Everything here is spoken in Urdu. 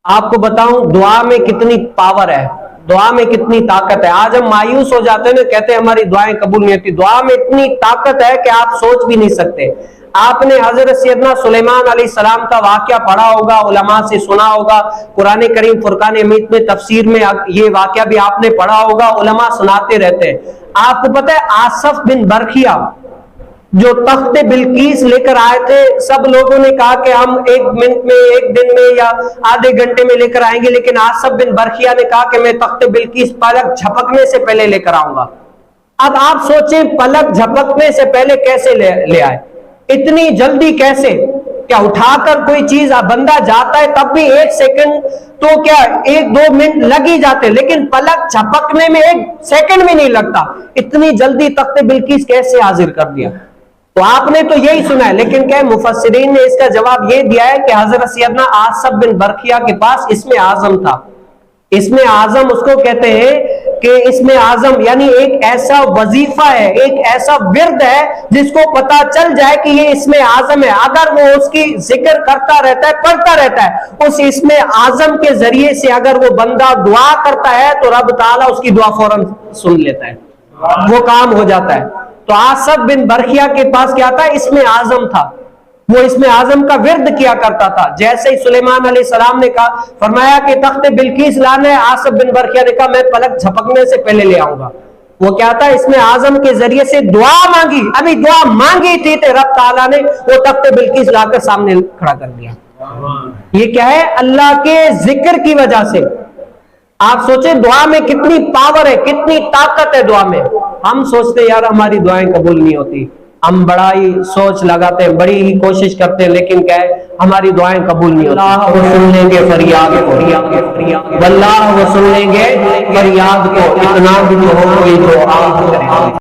آپ کو بتاؤں دعا میں کتنی پاور ہے، دعا میں کتنی طاقت ہے۔ آج ہم مایوس ہو جاتے ہیں، کہتے ہیں ہماری دعائیں قبول نہیں ہوتی۔ دعا میں اتنی طاقت ہے کہ آپ سوچ بھی نہیں سکتے۔ آپ نے حضرت سیدنا سلیمان علیہ السلام کا واقعہ پڑھا ہوگا، علماء سے سنا ہوگا، قرآن کریم فرقان حمید میں تفسیر میں یہ واقعہ بھی آپ نے پڑھا ہوگا، علماء سناتے رہتے ہیں۔ آپ کو پتہ ہے آصف بن برخیا جو تخت بلقیس لے کر آئے تھے، سب لوگوں نے کہا کہ ہم 1 منٹ میں، 1 دن میں یا آدھے گھنٹے میں لے کر آئیں گے، لیکن آصف بن برخیا نے کہا کہ میں تخت بلقیس پلک جھپکنے سے پہلے لے کر آؤں گا۔ اب آپ سوچیں پلک جھپکنے سے پہلے کیسے لے آئے، اتنی جلدی کیسے؟ کیا اٹھا کر کوئی چیز بندہ جاتا ہے تب بھی 1 سیکنڈ تو کیا 1-2 منٹ لگ ہی جاتے، لیکن پلک جھپکنے میں 1 سیکنڈ بھی نہیں لگتا۔ اتنی جلدی تخت بلقیس کیسے حاضر کر دیا؟ تو آپ نے تو یہی سنا ہے، لیکن کہ مفسرین نے اس کا جواب یہ دیا ہے کہ حضرت سیدنا آصف بن برخیا کے پاس اسم اعظم تھا۔ اسم اعظم اس کو کہتے ہیں کہ اسم اعظم یعنی ایک ایسا وظیفہ ہے، ایک ایسا ورد ہے جس کو پتا چل جائے کہ یہ اسم اعظم ہے، اگر وہ اس کی ذکر کرتا رہتا ہے، پڑھتا رہتا ہے، اس اسم اعظم کے ذریعے سے اگر وہ بندہ دعا کرتا ہے تو رب تعالیٰ اس کی دعا فوراً سن لیتا ہے، وہ کام ہو جاتا ہے۔ تو آصف بن برخیا کے پاس کیا تھا؟ اسم اعظم تھا، وہ اسم اعظم کا ورد کیا کرتا تھا۔ جیسے ہی سلیمان علیہ السلام نے کہا، فرمایا کہ تخت بلقیس لانا ہے، آصف بن برخیا نے کہا میں پلک جھپکنے سے پہلے لے آؤں گا۔ وہ کیا تھا؟ اسم اعظم کے ذریعے سے دعا مانگی، ابھی دعا مانگی تھی تو رب تعالیٰ نے وہ تخت بلقیس لا کر سامنے کھڑا کر دیا۔ یہ کیا ہے؟ اللہ کے ذکر کی وجہ سے۔ آپ سوچیں دعا میں کتنی پاور ہے، کتنی طاقت ہے دعا میں۔ ہم سوچتے یار ہماری دعائیں قبول نہیں ہوتی، ہم بڑا ہی سوچ لگاتے ہیں، بڑی ہی کوشش کرتے ہیں، لیکن کیا ہے ہماری دعائیں قبول نہیں ہوتی۔ اللہ وہ سن لیں گے فریاد کو، واللہ وہ سن لیں گے فریاد کو، اتنا بھی تو ہو کوئی دعا کرے۔